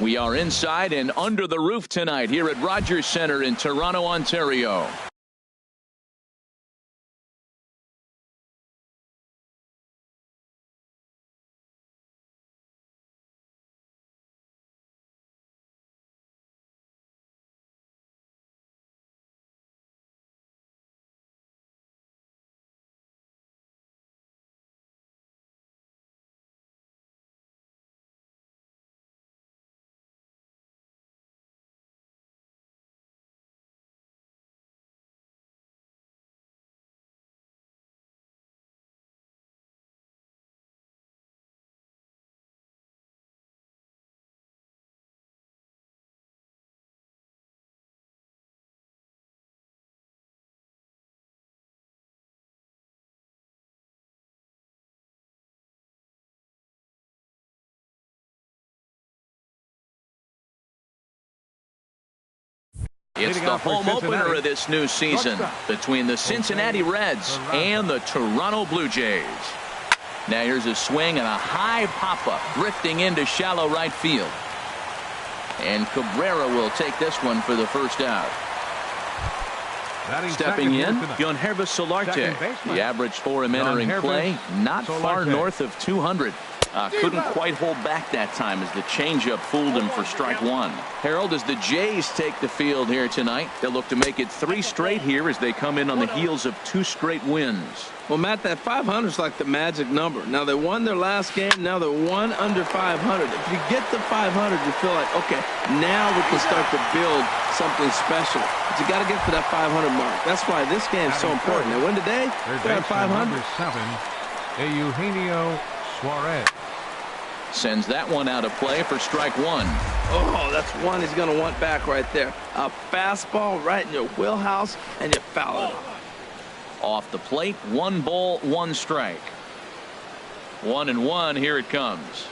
We are inside and under the roof tonight here at Rogers Centre in Toronto, Ontario. It's the home opener of this new season between the Cincinnati Reds and the Toronto Blue Jays. Now here's a swing and a high pop-up drifting into shallow right field. And Cabrera will take this one for the first out. Stepping in, Guilherme Solarte. The average for him entering play, not far north of 200. Couldn't quite hold back that time as the changeup fooled him for strike one. Harold, as the Jays take the field here tonight, they'll look to make it 3 straight here as they come in on the heels of 2 straight wins. Well, Matt, that 500 is like the magic number. Now, they won their last game. Now they're 1 under 500. If you get to 500, you feel like, okay, now we can start to build something special. But you got to get to that 500 mark. That's why this game is so important. They win today, they're at 500. Number 7, Eugenio Suarez. Sends that one out of play for strike one. Oh, that's one he's going to want back right there. A fastball right in your wheelhouse, and you foul it off. Off the plate, 1 ball, 1 strike. 1-1, here it comes.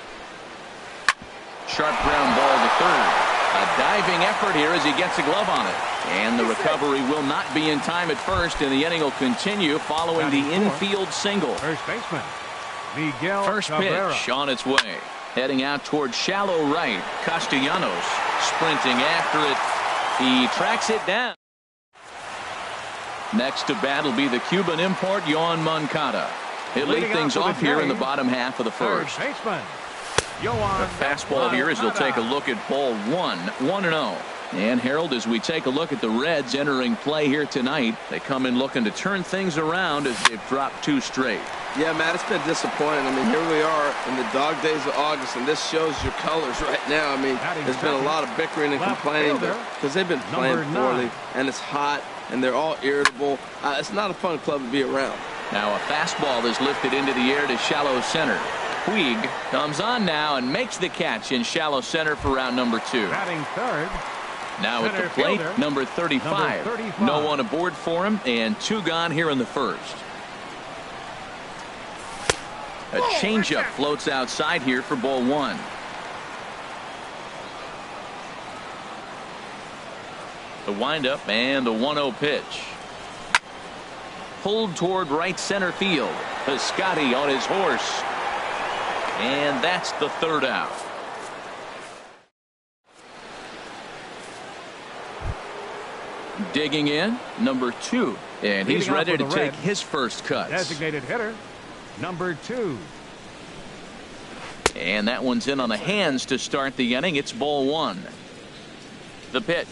Sharp ground ball to third. A diving effort here as he gets a glove on it. And the recovery will not be in time at first, and the inning will continue following the infield single. First baseman, Miguel First Cabrera. pitch on its way. Heading out towards shallow right. Castellanos sprinting after it. He tracks it down. Next to bat will be the Cuban import, Yoan Moncada. He'll lead things off here in the bottom half of the first. Third baseman, The Yoan fastball here as they'll take a look at ball 1, 1-0. And Harold, as we take a look at the Reds entering play here tonight, they come in looking to turn things around as they've dropped 2 straight. Yeah, Matt, it's been disappointing. I mean, here we are in the dog days of August, and this shows your colors right now. I mean, there's been a lot of bickering and complaining because they've been playing poorly, and it's hot, and they're all irritable. It's not a fun club to be around. Now a fastball is lifted into the air to shallow center. Puig comes on now and makes the catch in shallow center for round number 2. batting third. Now at the plate, number 35. No one aboard for him, and 2 gone here in the first. A changeup floats outside here for ball 1. The windup and the 1-0 pitch. Pulled toward right center field. Piscotty on his horse. And that's the 3rd out. Digging in, number 2. And he's ready to take his first cuts. Designated hitter, number 2. And that one's in on the hands to start the inning. It's ball 1. The pitch.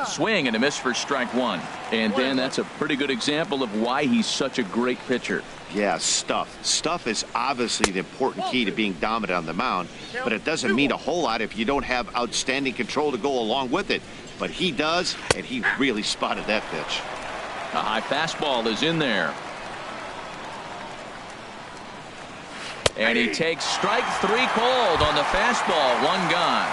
Swing and a miss for strike 1. And Dan, that's a pretty good example of why he's such a great pitcher. Yeah, stuff. Stuff is obviously the important key to being dominant on the mound, but it doesn't mean a whole lot if you don't have outstanding control to go along with it. But he does, and he really spotted that pitch. A high fastball is in there. And he takes strike 3 called on the fastball. 1 gone.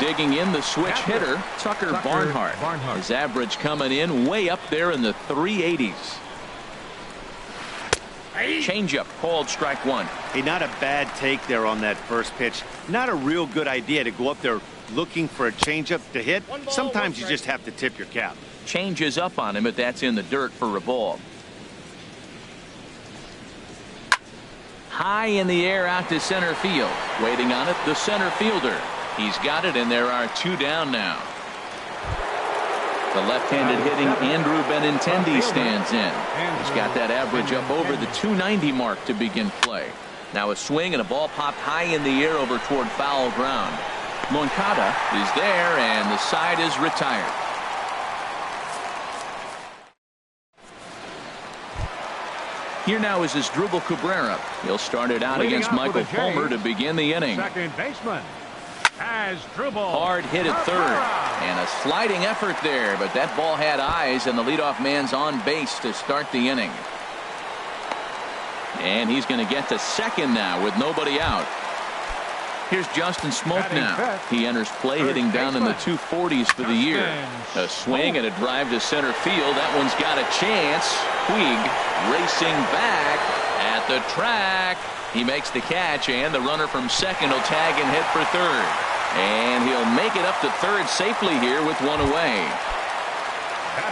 Digging in, the switch hitter, Tucker Barnhart. His average coming in way up there in the 380s. Changeup called strike 1. Hey, not a bad take there on that first pitch. Not a real good idea to go up there looking for a changeup to hit. Sometimes you just have to tip your cap. Changes up on him, but that's in the dirt for a ball. high in the air out to center field. Waiting on it, the center fielder. He's got it, and there are 2 down now. The left-handed hitting Andrew Benintendi stands in. He's got that average up over the 290 mark to begin play. Now a swing and a ball popped high in the air over toward foul ground. Moncada is there, and the side is retired. Here now is Asdrubal Cabrera. He'll start it out against Michael Palmer to begin the inning. Second baseman, Asdrubal. Hard hit at third, and a sliding effort there, but that ball had eyes, and the leadoff man's on base to start the inning. And he's going to get to second now with nobody out. Here's Justin Smoke now. He enters play hitting down in the 240s for the year. A swing and a drive to center field. That one's got a chance. Puig racing back at the track. He makes the catch, and the runner from second will tag and head for third. And he'll make it up to third safely here with 1 away.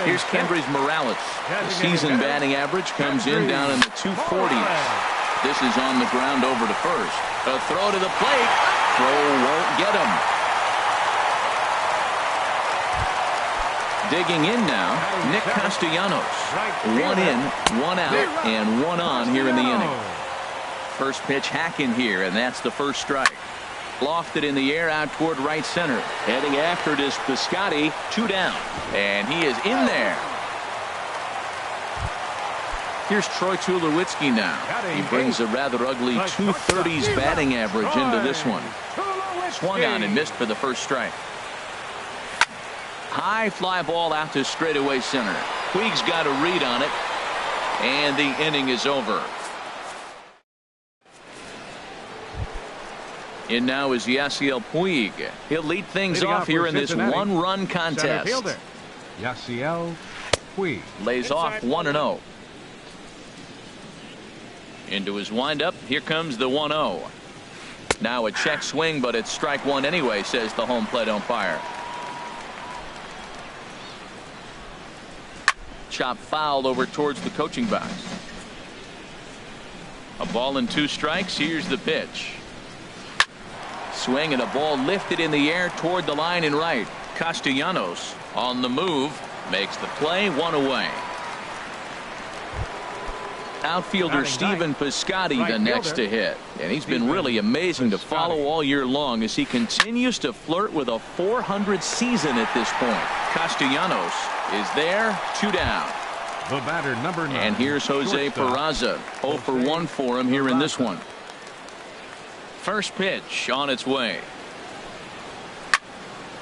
Here's Kendrys Morales. The season batting average comes in down in the 240s. This is on the ground over to first. A throw to the plate. Throw won't get him. Digging in now, Nick Castellanos. 1 in, 1 out, and 1 on here in the inning. First pitch hack in here, and that's the first strike. Lofted in the air out toward right center. Heading after it is Piscotty. 2 down, and he is in there. Here's Troy Tulowitzki now. He brings a rather ugly 230s batting average into this one. Swung on and missed for the first strike. High fly ball out to straightaway center. Puig's got a read on it, and the inning is over. In now is Yasiel Puig. He'll lead things off here in this 1-run contest. Yasiel Puig lays off 1-0. Into his windup. Here comes the 1-0. Now a check swing, but it's strike 1 anyway, says the home plate umpire. Chop foul over towards the coaching box. A ball and 2 strikes. Here's the pitch. Swing and a ball lifted in the air toward the line and right. Castellanos on the move makes the play. 1 away. Outfielder Stephen Piscotty the next to hit, and he's been really amazing to follow all year long as he continues to flirt with a .400 season at this point. Castellanos is there. 2 down. The batter, number 9. And here's Jose Peraza. 0 for 1 for him here in this one. First pitch on its way.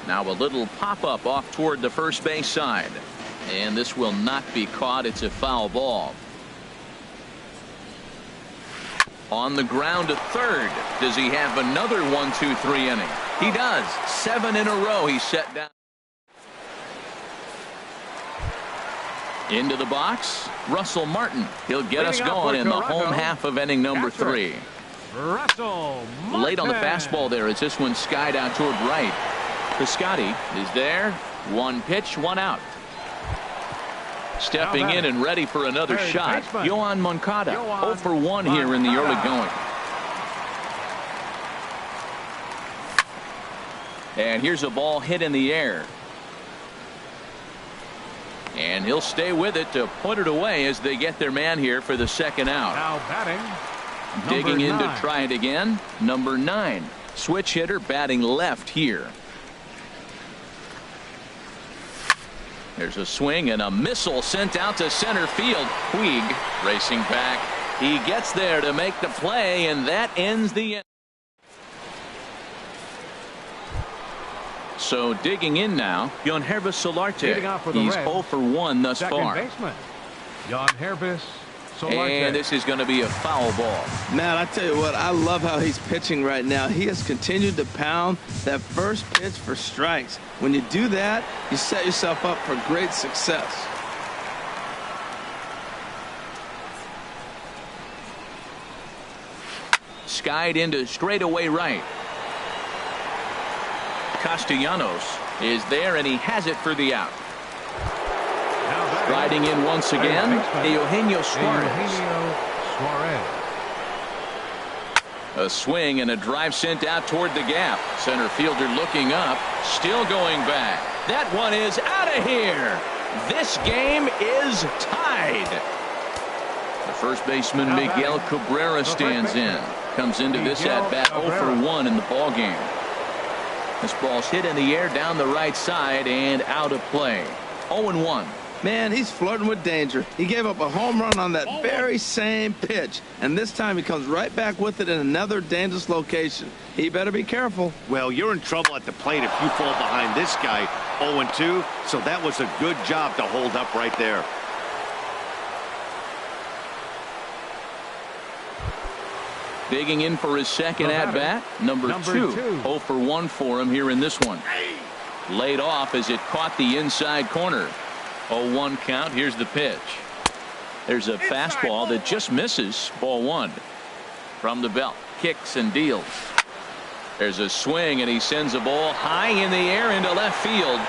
Now a little pop-up off toward the first base side, and this will not be caught. It's a foul ball. On the ground to third. Does he have another 1-2-3 inning? He does. 7 in a row he's set down. Into the box, Russell Martin. He'll get us going in the home half of inning number 3. Russell Martin. Late on the fastball there as this one skied out toward right. Piscotty is there. 1 pitch, 1 out. Stepping in and ready for another shot, Yohan Moncada. 0 for 1 here in the early going. And here's a ball hit in the air. And he'll stay with it to put it away as they get their man here for the second out. Now batting. Digging in to try it again. Number 9. Switch hitter batting left here. There's a swing and a missile sent out to center field. Puig racing back. He gets there to make the play, and that ends the inning. So digging in now, Yangervis Solarte. He's 0 for 1 thus far. Baseman, Yangervis Solarte. And this is going to be a foul ball. Man, I tell you what, I love how he's pitching right now. He has continued to pound that first pitch for strikes. When you do that, you set yourself up for great success. Skied into straightaway right. Castellanos is there, and he has it for the out. Riding in once again, Eugenio Suarez. A swing and a drive sent out toward the gap. Center fielder looking up, still going back. That one is out of here. This game is tied. The first baseman Miguel Cabrera stands in. Comes into this at bat 0 for 1 in the ball game. This ball's hit in the air down the right side and out of play. 0-1. Man, he's flirting with danger. He gave up a home run on that very same pitch, and this time he comes right back with it in another dangerous location. He better be careful. Well, you're in trouble at the plate if you fall behind this guy 0-2, so that was a good job to hold up right there. Digging in for his second at-bat, number 2. 0 for 1 for him here in this one. Laid off as it caught the inside corner. 0-1 count. Here's the pitch. There's a fastball that just misses. Ball 1. From the belt. Kicks and deals. There's a swing, and he sends a ball high in the air into left field.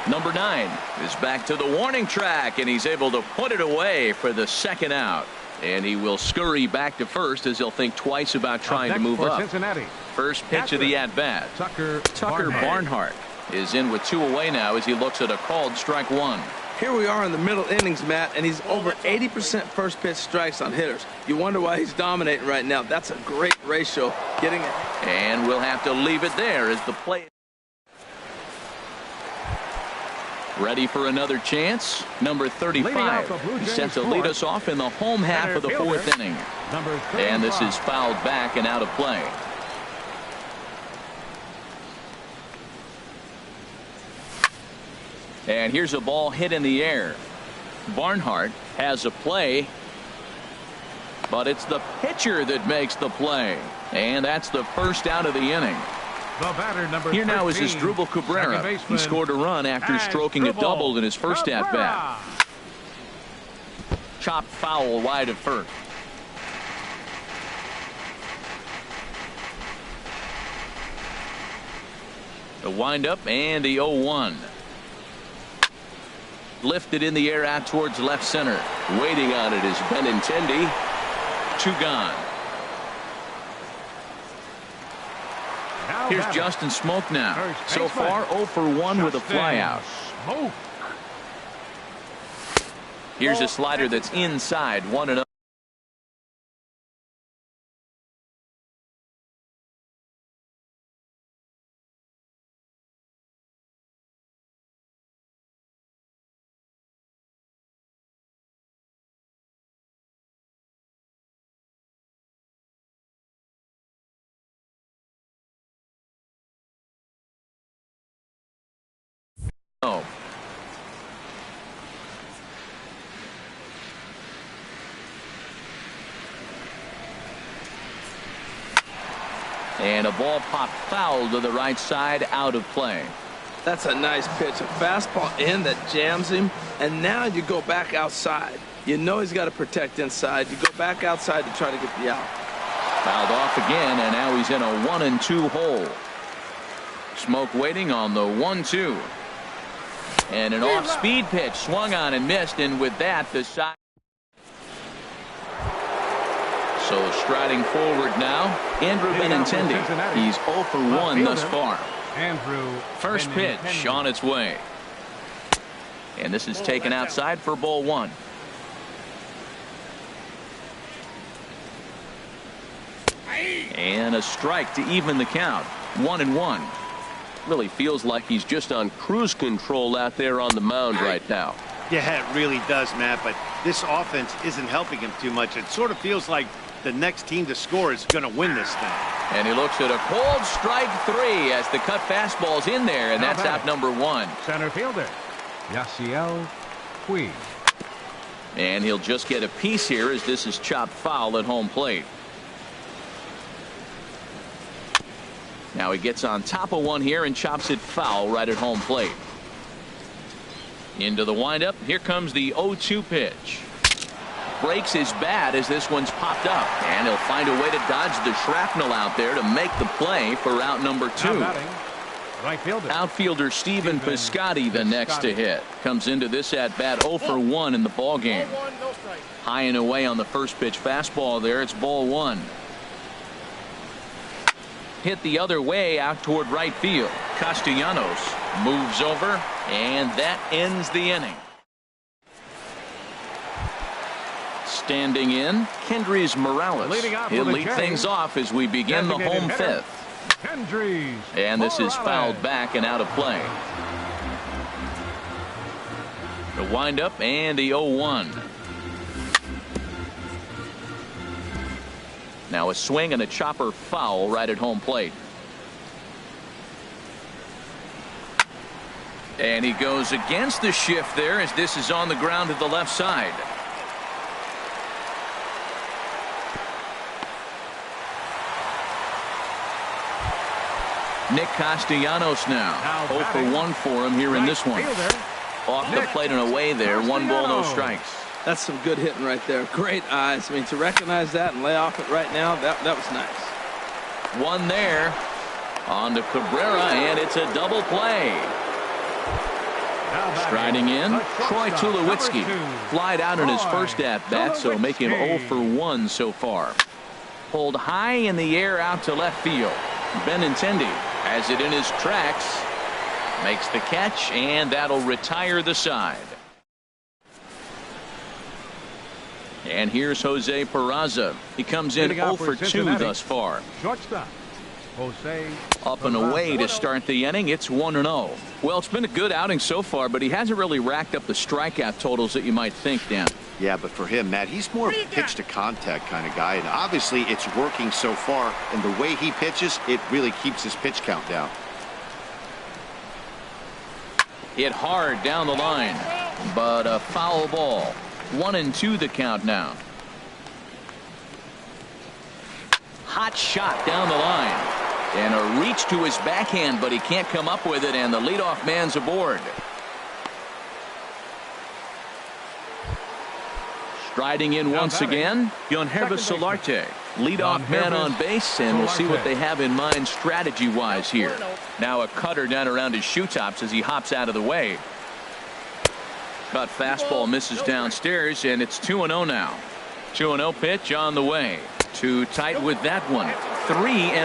Number 9 is back to the warning track, and he's able to put it away for the second out. And he will scurry back to first as he'll think twice about trying to move up. Cincinnati. First pitch of the at-bat. Tucker Barnhart is in with 2 away now as he looks at a called strike 1. Here we are in the middle innings, Matt, and he's over 80% first pitch strikes on hitters. You wonder why he's dominating right now. That's a great ratio. Getting it. And we'll have to leave it there as the play. Ready for another chance. Number 35. He's set to lead us off in the home half of the 4th inning. And this is fouled back and out of play. And here's a ball hit in the air. Barnhart has a play, but it's the pitcher that makes the play. And that's the first out of the inning. Here now is Asdrubal Cabrera. He scored a run after stroking a double in his first at-bat. Chopped foul wide of first. The windup and the 0-1. Lifted in the air out towards left center. Waiting on it is Benintendi. 2 gone. Here's Justin Smoke now. So far 0 for 1 with a flyout. Here's a slider that's inside 1-0. Oh. And a ball popped foul to the right side, out of play. That's a nice pitch. A fastball in that jams him. And now you go back outside. You know he's got to protect inside. You go back outside to try to get the out. Fouled off again, and now he's in a 1-2 hole. Smoke waiting on the 1-2. And an off-speed pitch swung on and missed, and with that the side. So striding forward now, Andrew Benintendi. He's 0 for 1 thus far. First pitch on its way. And this is taken outside for ball 1. And a strike to even the count. 1-1. Really feels like he's just on cruise control out there on the mound right now. Yeah, it really does, Matt, but this offense isn't helping him too much. It sort of feels like the next team to score is going to win this thing. And he looks at a cold strike 3 as the cut fastball's in there, and that's out number 1. Center fielder, Yasiel Puig. And he'll just get a piece here as this is chopped foul at home plate. Now he gets on top of one here and chops it foul right at home plate. Into the windup. Here comes the 0-2 pitch. Breaks his bat as this one's popped up. And he'll find a way to dodge the shrapnel out there to make the play for out number 2. Right fielder. Outfielder Stephen Piscotty the next to hit. Comes into this at bat 0 for 1 in the ball game. High and away on the first pitch fastball there. It's ball 1. hit the other way out toward right field. Castellanos moves over, and that ends the inning. Standing in, Kendrys Morales. He'll lead things off as we begin the home fifth. And this is fouled back and out of play. The windup and the 0-1. Now a swing and a chopper foul right at home plate. And he goes against the shift there as this is on the ground to the left side. Nick Castellanos now 0 for 1 for him here in this one. Off the plate and away there. 1 ball, no strikes. That's some good hitting right there. Great eyes. I mean, to recognize that and lay off it right now, that was nice. One there. On to Cabrera, and it's a double play. Striding in, Troy Tulowitzki. Flied out in his first at-bat, so make him 0 for 1 so far. Pulled high in the air out to left field. Benintendi has it in his tracks. Makes the catch, and that'll retire the side. And here's Jose Peraza. He comes in 0 for 2 thus far. Shortstop, Jose Up and away to start the inning. It's 1-0. Well, it's been a good outing so far, but he hasn't really racked up the strikeout totals that you might think, Dan. Yeah, but for him, Matt, he's more of a pitch to contact kind of guy, and obviously it's working so far, and the way he pitches, it really keeps his pitch count down. Hit hard down the line, but a foul ball. 1-2 the count now. Hot shot down the line, and a reach to his backhand, but he can't come up with it, and the leadoff man's aboard. Striding in once again, Hervis Solarte, leadoff man on base, and we'll see what they have in mind strategy-wise here. Now a cutter down around his shoe tops as he hops out of the way. Cut fastball misses downstairs, and it's 2-0 now. 2-0 pitch on the way. Too tight with that one. 3-0.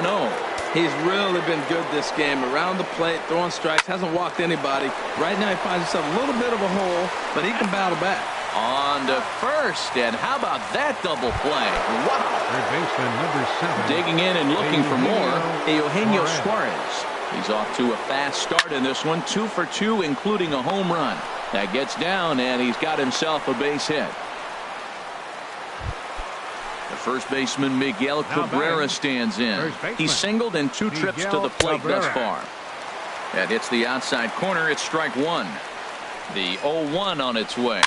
He's really been good this game. Around the plate, throwing strikes, hasn't walked anybody. Right now he finds himself a little bit of a hole, but he can battle back. On to first, and how about that double play? Wow. Third baseman number 7. Digging in and looking for more, Eugenio Suarez. He's off to a fast start in this one. 2 for 2, including a home run. That gets down, and he's got himself a base hit. The first baseman, Miguel Cabrera, stands in. He's singled in 2 trips to the plate thus far. That hits the outside corner. It's strike 1. The 0-1 on its way.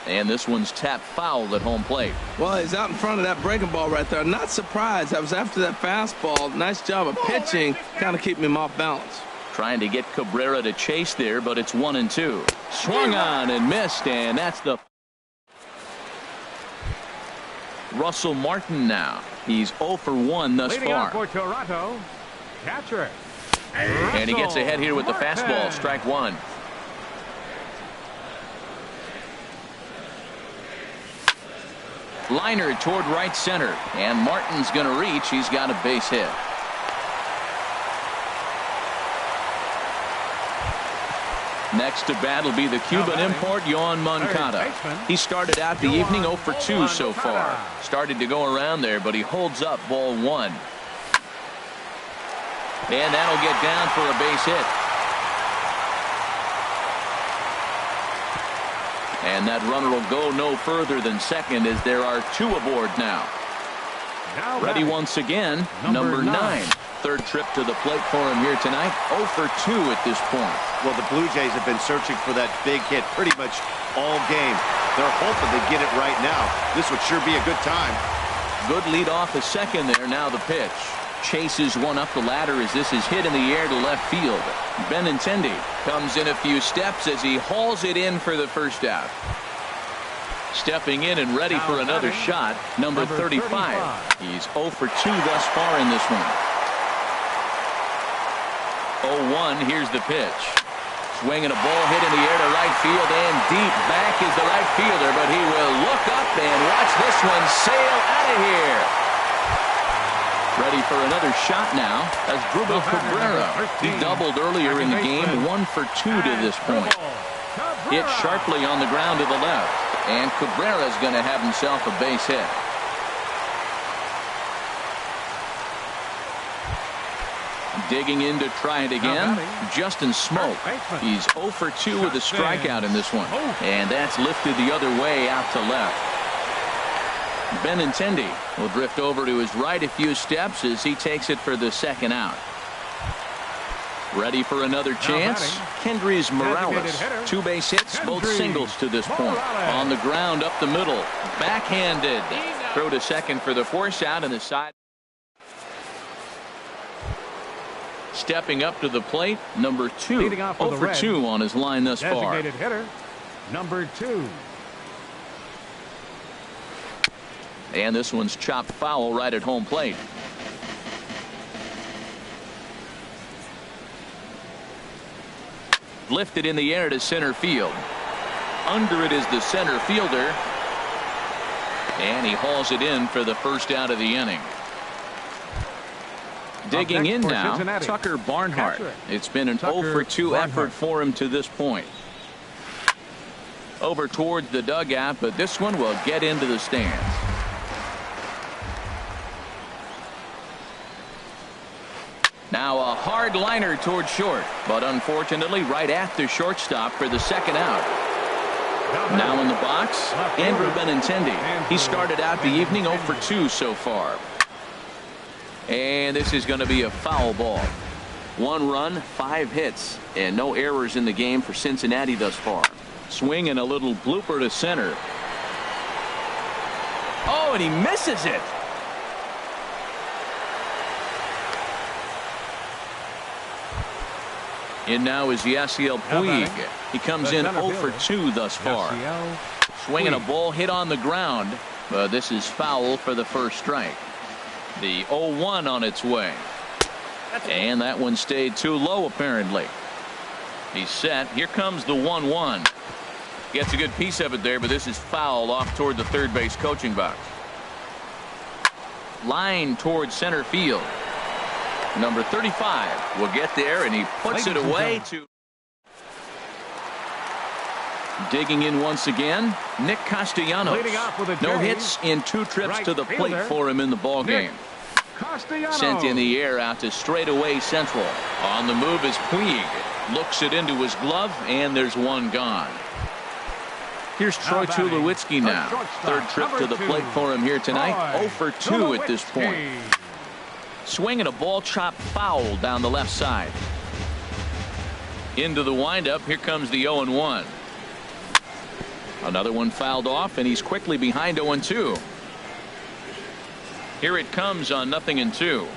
And this one's tapped foul at home plate. Well, he's out in front of that breaking ball right there. Not surprised. That was after that fastball. Nice job of pitching, kind of keeping him off balance. Trying to get Cabrera to chase there, but it's 1-2. Swung on and missed, and that's the... Russell Martin now. He's 0 for 1 thus far. For Toronto, catcher. And he gets ahead here with the fastball. Strike 1. Liner toward right center, and Martin's going to reach. He's got a base hit. Next to bat will be the Cuban import, Yoan Moncada. He started out the evening 0 for 2 so far. Started to go around there, but he holds up ball 1. And that'll get down for a base hit. And that runner will go no further than second as there are 2 aboard now. Ready once again, number 9. Third trip to the plate for him here tonight. 0 for 2 at this point. Well, the Blue Jays have been searching for that big hit pretty much all game. They're hoping they get it right now. This would sure be a good time. Good lead off the second there. Now the pitch. Chases one up the ladder as this is hit in the air to left field. Benintendi comes in a few steps as he hauls it in for the first out. Stepping in and ready for another shot, number 35. He's 0 for 2 thus far in this one. 0-1, here's the pitch. Swinging a ball hit in the air to right field, and deep back is the right fielder, but he will look up and watch this one sail out of here. Ready for another shot now as Cabrera. He doubled earlier in the game, 1 for 2 to this point. Hit sharply on the ground to the left, and Cabrera is going to have himself a base hit. Digging in to try it again, Justin Smoak. He's 0 for 2 with a strikeout in this one, and that's lifted the other way out to left. Benintendi will drift over to his right a few steps as he takes it for the second out. Ready for another chance. Kendrys Morales. 2 base hits, both singles to this point. On the ground up the middle. Backhanded. Throw to second for the force out and the side. Stepping up to the plate, number 2. 0 for 2 on his line thus far. Designated hitter, number 2. And this one's chopped foul right at home plate. Lifted in the air to center field. Under it is the center fielder. And he hauls it in for the first out of the inning. Digging in now, Tucker Barnhart. It's been an 0 for 2 effort for him to this point. Over towards the dugout, but this one will get into the stands. Now a hard liner towards short, but unfortunately right at the shortstop for the second out. Now in the box, Andrew Benintendi. He started out the evening 0 for 2 so far. And this is going to be a foul ball. 1 run, 5 hits, and no errors in the game for Cincinnati thus far. Swing and a little blooper to center. Oh, and he misses it. In now is Yasiel Puig. He comes in 0 for 2 thus far. Swinging a ball hit on the ground, but this is foul for the first strike. The 0-1 on its way. And that one stayed too low apparently. He's set. Here comes the 1-1. Gets a good piece of it there, but this is foul off toward the third base coaching box. Line towards center field. Number 35 will get there, and he puts it away to. Digging in once again, Nick Castellanos. No hits in 2 trips to the plate for him in the ball game. Sent in the air out to straightaway central. On the move is Puig. Looks it into his glove, and there's one gone. Here's Troy Tulowitzki now. Third trip to the plate for him here tonight. 0 for 2 at this point. Swinging a ball chopped foul down the left side. Into the windup. Here comes the 0-1. Another one fouled off, and he's quickly behind 0-2. Here it comes on 0-2.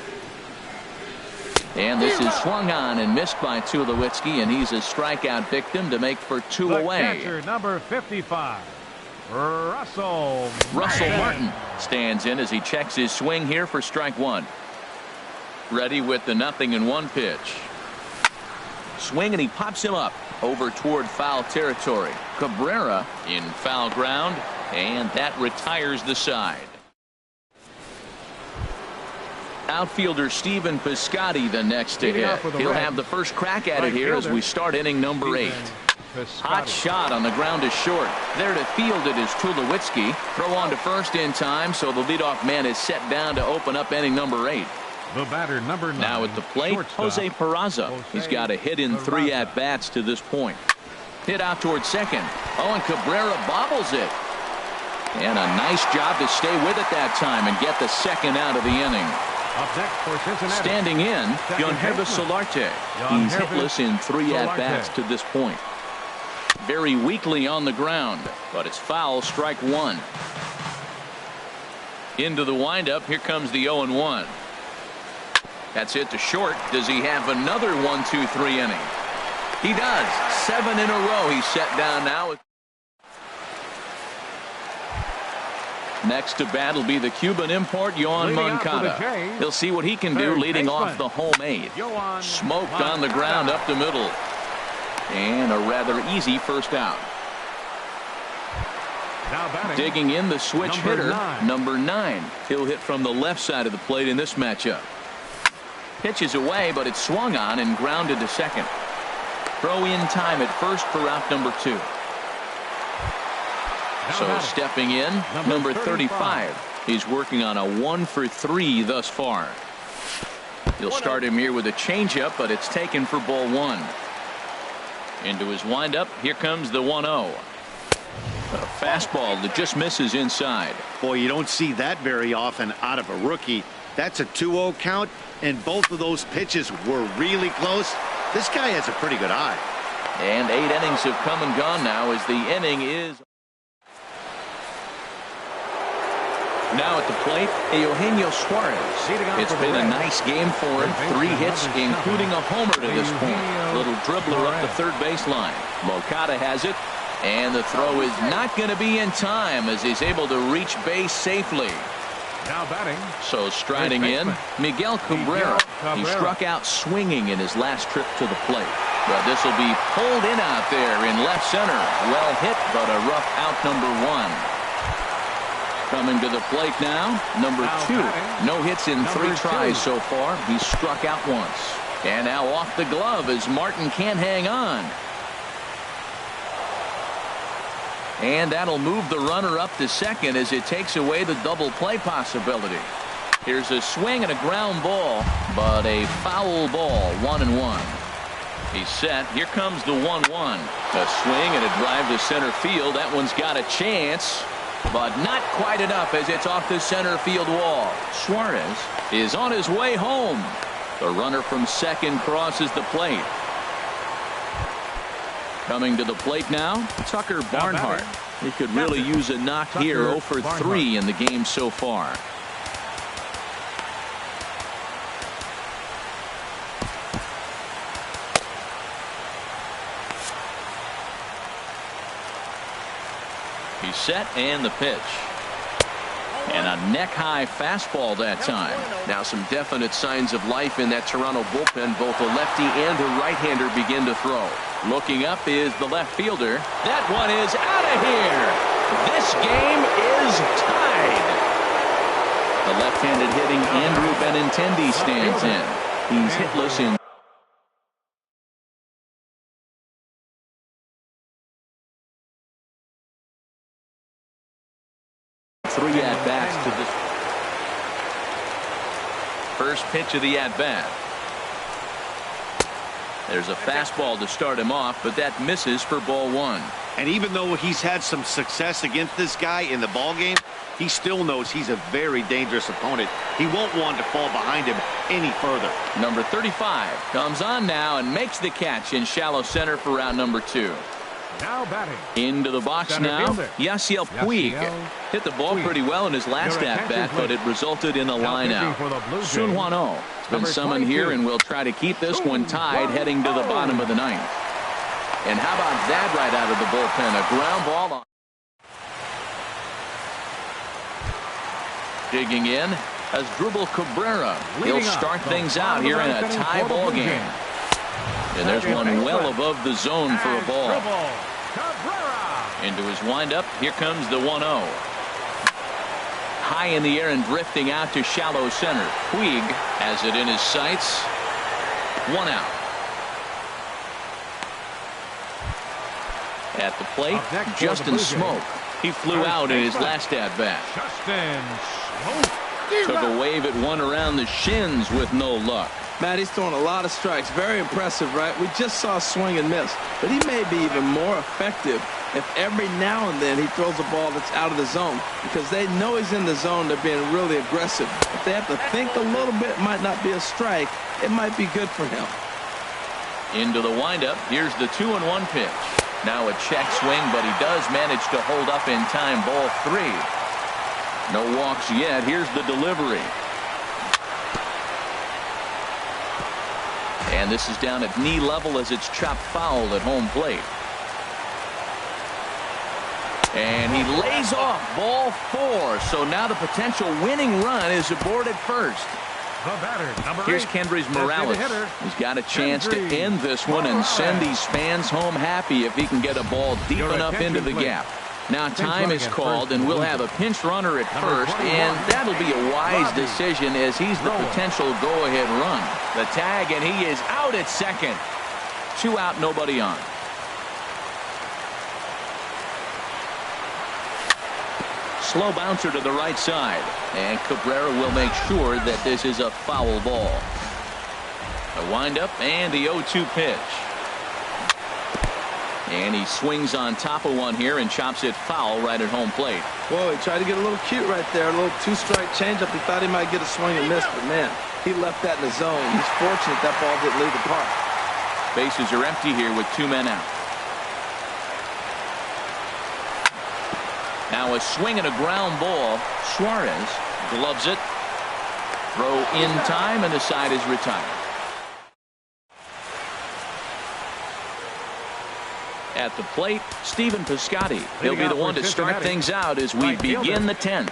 And this is swung on and missed by Tulowitzki, and he's a strikeout victim to make for 2 away. Catcher, number 55, Russell Martin stands in as he checks his swing here for strike 1. Ready with the 0-1 pitch. Swing, and he pops him up over toward foul territory. Cabrera in foul ground, and that retires the side. Outfielder Stephen Piscotty the next to hit. He'll have the first crack at it here as we start inning number 8. Hot shot on the ground to short. There to field it is Tulowitzki. Throw on to first in time, so the leadoff man is set down to open up inning number 8. The batter, number 9. Now at the plate, Jose Peraza. He's got a hit in 3 at-bats to this point. Hit out towards second. Oh, and Cabrera bobbles it. And a nice job to stay with it that time and get the second out of the inning. Up next for Cincinnati. Standing in, Herbis Solarte. He's hitless in 3 at-bats to this point. Very weakly on the ground, but it's foul, strike 1. Into the windup, here comes the 0-1. That's hit to short. Does he have another 1-2-3 inning? He does. 7 in a row he's set down now. Next to bat will be the Cuban import, Yoan Moncada. He'll see what he can do leading off the home 8. Smoked on the ground up the middle. And a rather easy first out. Digging in, the switch hitter, number 9. He'll hit from the left side of the plate in this matchup. Pitches away, but it's swung on and grounded to second. Throw in time at first for out number 2. So stepping in, number 35. He's working on a 1 for 3 thus far. He'll start him here with a changeup, but it's taken for ball 1. Into his windup, here comes the 1-0. A fastball that just misses inside. Boy, you don't see that very often out of a rookie. That's a 2-0 count, and both of those pitches were really close. This guy has a pretty good eye. And 8 innings have come and gone now as the inning is. Now at the plate, Eugenio Suarez. It's been a nice game for him. 3 hits, including a homer to this point. Little dribbler up the third baseline. Moncada has it, and the throw is not going to be in time as he's able to reach base safely. Now batting. So striding in, Miguel Cabrera. He struck out swinging in his last trip to the plate. But this will be pulled in out there in left center. Well hit, but a rough out number 1. Coming to the plate now, number 2. No hits in 3 tries so far. He's struck out once. And now off the glove as Martin can't hang on. And that'll move the runner up to second as it takes away the double play possibility. Here's a swing and a ground ball, but a foul ball, 1-1. He's set. Here comes the 1-1. A swing and a drive to center field. That one's got a chance, but not quite enough as it's off the center field wall. Suarez is on his way home. The runner from second crosses the plate. Coming to the plate now, Tucker Barnhart. He could really use a knock here. 0 for 3 in the game so far. He's set and the pitch. And a neck-high fastball that time. Now some definite signs of life in that Toronto bullpen. Both a lefty and a right-hander begin to throw. Looking up is the left fielder. That one is out of here. This game is tied. The left-handed hitting Andrew Benintendi stands in. He's hitless in 3 at-bats to this. First pitch of the at-bat. There's a fastball to start him off, but that misses for ball 1. And even though he's had some success against this guy in the ballgame, he still knows he's a very dangerous opponent. He won't want to fall behind him any further. Number 35 comes on now and makes the catch in shallow center for round number 2. Now batting. Into the box Center now, fielder. Yasiel Puig. Hit the ball pretty well in his last at-bat, but it resulted in a line out. Sun Hwan-Oh has been summoned here, and will try to keep this one tied heading to the bottom of the 9th. And how about that right out of the bullpen? A ground ball on. Digging in, Asdrubal Cabrera. He'll start things out here in a tie ball game. And there's one well above the zone for a ball. Into his windup. Here comes the 1-0. High in the air and drifting out to shallow center. Puig has it in his sights. 1 out. At the plate, Justin Smoke. He flew out in his last at-bat. Took a wave at one around the shins with no luck. Matt, he's throwing a lot of strikes. Very impressive, right? We just saw a swing and miss. But he may be even more effective if every now and then he throws a ball that's out of the zone. Because they know he's in the zone. They're being really aggressive. If they have to think a little bit, might not be a strike. It might be good for him. Into the windup. Here's the 2-1 pitch. Now a check swing, but he does manage to hold up in time. Ball 3. No walks yet. Here's the delivery. And this is down at knee level as it's chopped foul at home plate. And he lays off ball 4. So now the potential winning run is aboard at first. Here's Kendrys Morales. He's got a chance to end this one and send these fans home happy if he can get a ball deep enough into the gap. Now time is called, and we'll have a pinch runner at first, and that'll be a wise decision as he's the potential go-ahead run. The tag, and he is out at second. 2 out, nobody on. Slow bouncer to the right side, and Cabrera will make sure that this is a foul ball. A windup and the 0-2 pitch. And he swings on top of one here and chops it foul right at home plate. Whoa, he tried to get a little cute right there. A little 2-strike changeup. He thought he might get a swing and miss, but man, he left that in the zone. He's fortunate that ball didn't leave the park. Bases are empty here with 2 men out. Now a swing and a ground ball. Suarez gloves it. Throw in time, and the side is retired. At the plate, Stephen Piscotty. He'll be the one to start things out as we begin the 10th.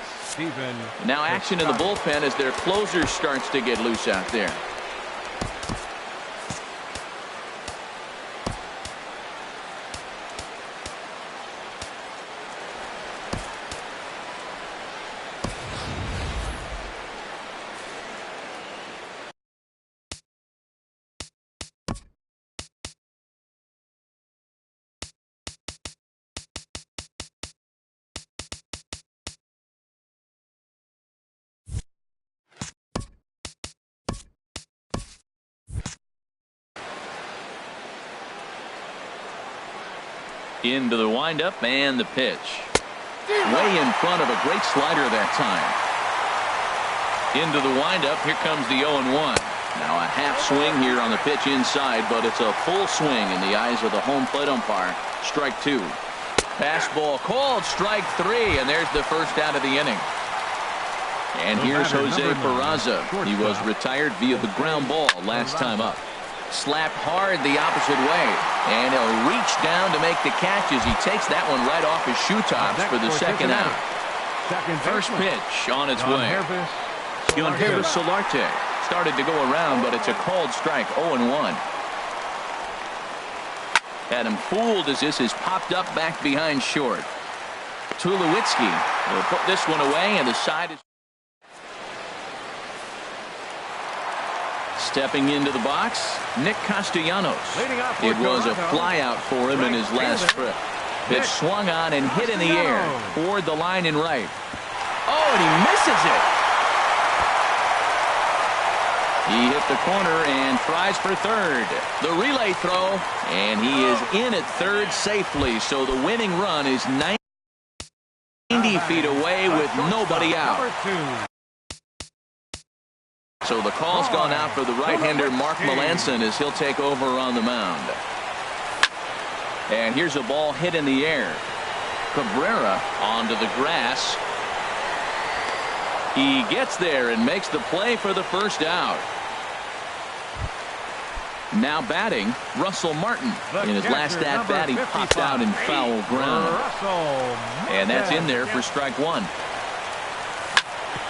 Now action in the bullpen as their closer starts to get loose out there. Into the windup and the pitch. Way in front of a great slider that time. Into the windup. Here comes the 0-1. Now a half swing here on the pitch inside, but it's a full swing in the eyes of the home plate umpire. Strike 2. Fastball called. Strike 3, and there's the first out of the inning. And here's Jose Peraza. He was retired via the ground ball last time up. Slapped hard the opposite way, and he'll reach down to make the catch as he takes that one right off his shoe tops for the second out. First pitch on its way. Hervis Solarte started to go around, but it's a called strike. 0-1. Had him fooled as this is popped up back behind short. Tulowitzki will put this one away, and the side is stepping into the box. Nick Castellanos. It was a flyout for him in his last trip. Pitch swung on and hit in the air toward the line and right. Oh, and he misses it. He hit the corner and tries for third. The relay throw, and he is in at third safely. So the winning run is 90 feet away with nobody out. So the call's gone out for the right-hander Mark Melancon as he'll take over on the mound. And here's a ball hit in the air. Cabrera onto the grass. He gets there and makes the play for the first out. Now batting, Russell Martin. In his last at-bat, he popped out in foul ground. And that's in there for strike 1.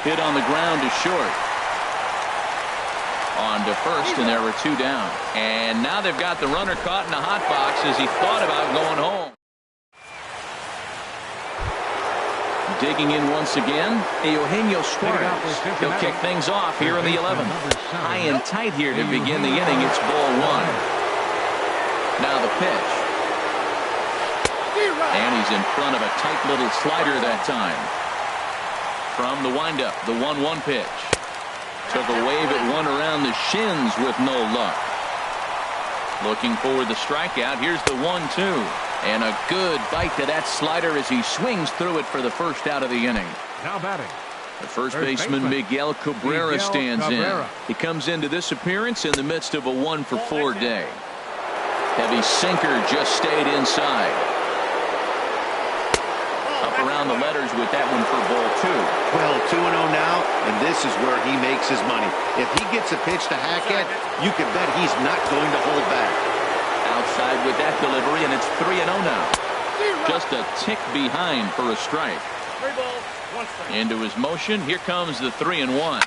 Hit on the ground to short. On to first, and there were 2 down. And now they've got the runner caught in a hot box as he thought about going home. Digging in once again, Eugenio Suarez. He'll kick things off here in the 11th. High and tight here to begin the inning. It's ball 1. Now the pitch. And he's in front of a tight little slider that time. From the windup, the 1-1 pitch. Took a wave at one around the shins with no luck. Looking for the strikeout. Here's the 1-2. And a good bite to that slider as he swings through it for the first out of the inning. Now batting. The first baseman Miguel Cabrera stands in. He comes into this appearance in the midst of a 1-for-4 day. Heavy sinker just stayed inside. Up around the letters with that one for ball 2. Well, 2-0 now, and this is where he makes his money. If he gets a pitch to hack at, you can bet he's not going to hold back. Outside with that delivery, and it's 3-0 now. Just a tick behind for a strike. 3 balls, 1 strike. Into his motion, here comes the 3-1.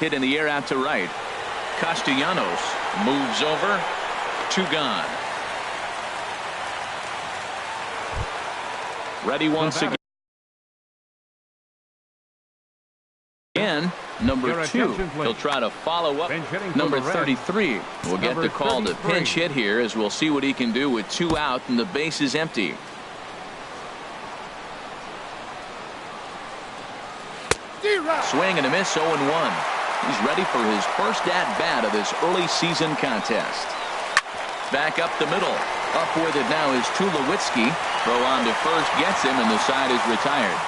Hit in the air out to right. Castellanos moves over. 2 gone. Ready once again. Number 2. He'll try to follow up. Number 33 will get the call to pinch hit here, as we'll see what he can do with 2 out and the base is empty. Swing and a miss, 0-1. He's ready for his first at-bat of this early season contest. Back up the middle. Up with it now is Tulowitzki. Throw on to first gets him, and the side is retired.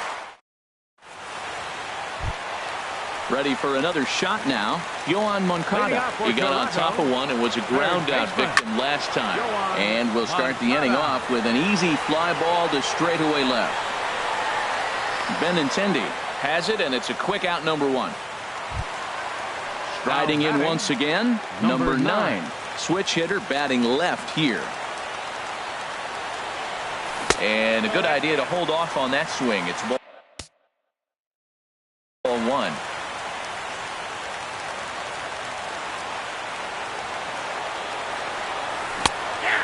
Ready for another shot now. Yohan Moncada. He got on top of one and was a ground out victim last time. And we'll start the inning off with an easy fly ball to straightaway left. Benintendi has it, and it's a quick out, number 1. Riding in once again, number 9. Switch hitter batting left here. And a good idea to hold off on that swing. It's ball 1.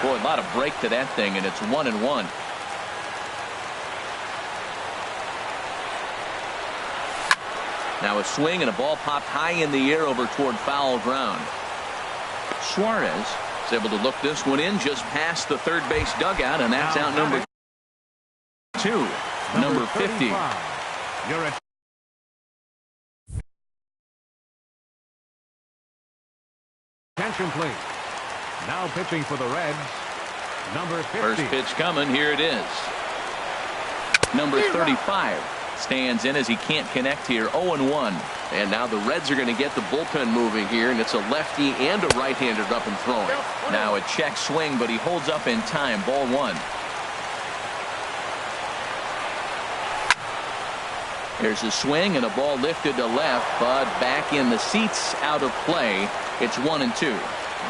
Boy, a lot of break to that thing, and it's 1-1. Now a swing and a ball popped high in the air over toward foul ground. Suarez is able to look this one in just past the third base dugout, and that's out number 2. Number 50. Attention, please. Now pitching for the Reds, number 50. First pitch coming. Here it is. Number 35 stands in as he can't connect here. 0-1. And now the Reds are going to get the bullpen moving here, and it's a lefty and a right-hander up and throwing. Now a check swing, but he holds up in time. Ball 1. There's a swing and a ball lifted to left, but back in the seats, out of play. It's 1-2.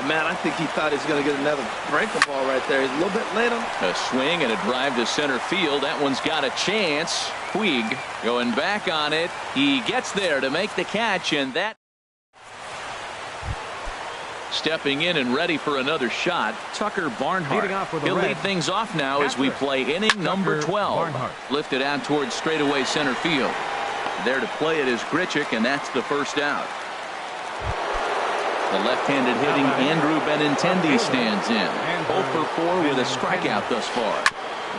Man, I think he thought he was going to get another breaking ball right there. He's a little bit late on. A swing and a drive to center field. That one's got a chance. Puig going back on it. He gets there to make the catch, and that stepping in and ready for another shot, Tucker Barnhart. He'll lead things off now as we play inning number 12. Lifted out towards straightaway center field. There to play it is Grichuk, and that's the first out. The left-handed hitting Andrew Benintendi stands in. 0 for 4 with a strikeout thus far.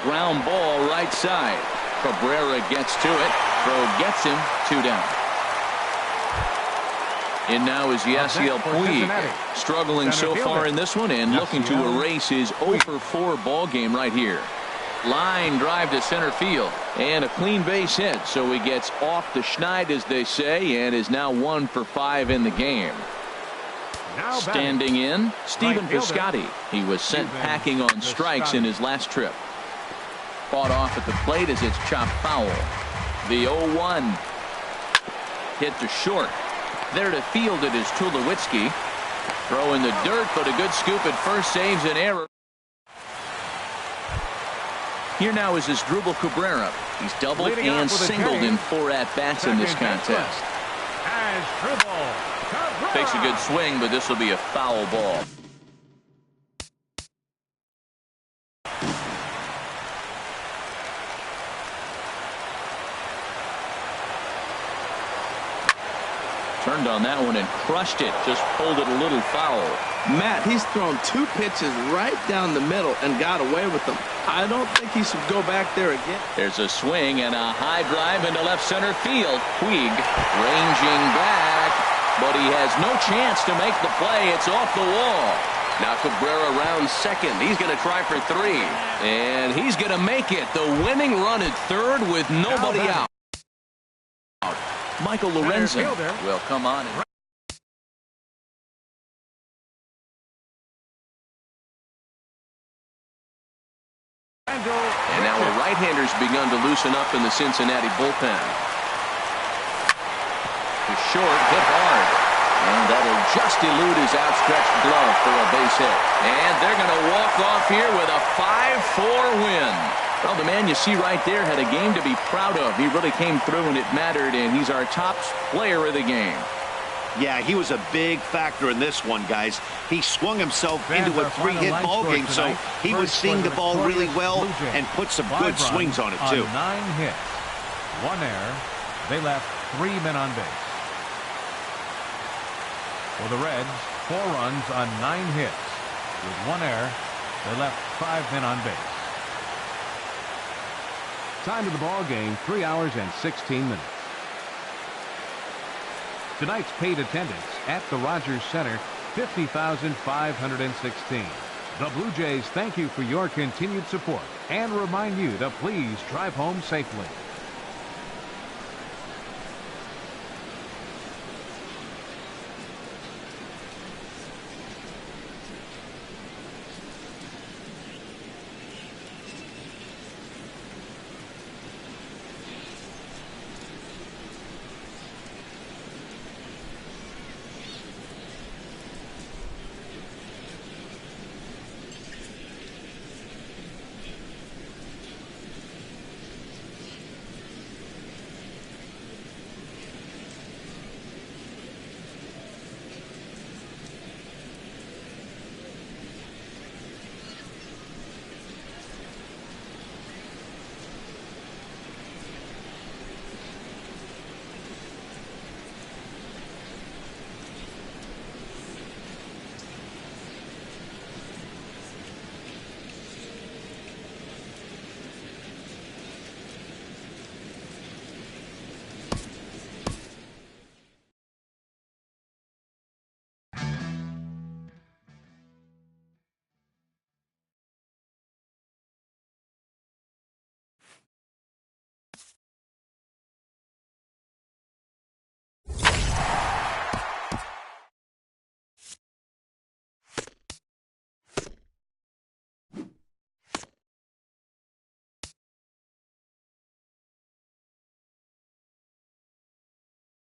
Ground ball right side. Cabrera gets to it. Throw gets him. 2 down. In now is Yasiel Puig. Struggling so far in this one and looking to erase his 0 for 4 ball game right here. Line drive to center field. And a clean base hit. So he gets off the schneid, as they say, and is now 1 for 5 in the game. Standing in, Stephen Piscotty. He was sent packing on strikes in his last trip. Fought off at the plate as it's chopped foul. The 0-1. Hit to short. There to field it is Tulowitzki. Throw in the dirt, but a good scoop at first saves an error. Here now is Asdrubal Cabrera. He's doubled and singled in 4 at-bats in this contest. Takes a good swing, but this will be a foul ball. Turned on that one and crushed it. Just pulled it a little foul. Matt, he's thrown 2 pitches right down the middle and got away with them. I don't think he should go back there again. There's a swing and a high drive into left center field. Puig ranging back, but he has no chance to make the play. It's off the wall. Now Cabrera rounds second. He's going to try for 3. And he's going to make it. The winning run at third with nobody out. Michael Lorenzen will come on. And now a right-hander's begun to loosen up in the Cincinnati bullpen. The short, hit hard. And that'll just elude his outstretched glove for a base hit. And they're going to walk off here with a 5-4 win. Well, the man you see right there had a game to be proud of. He really came through and it mattered, and he's our top player of the game. Yeah, he was a big factor in this one, guys. He swung himself into a 3-hit ball game, so he was seeing the ball really well and put some good swings on it, too. 9 hits, 1 error. They left 3 men on base. For the Reds, 4 runs on 9 hits. With 1 error, they left 5 men on base. Time of the ball game, 3 hours and 16 minutes. Tonight's paid attendance at the Rogers Center, 50,516. The Blue Jays thank you for your continued support and remind you to please drive home safely.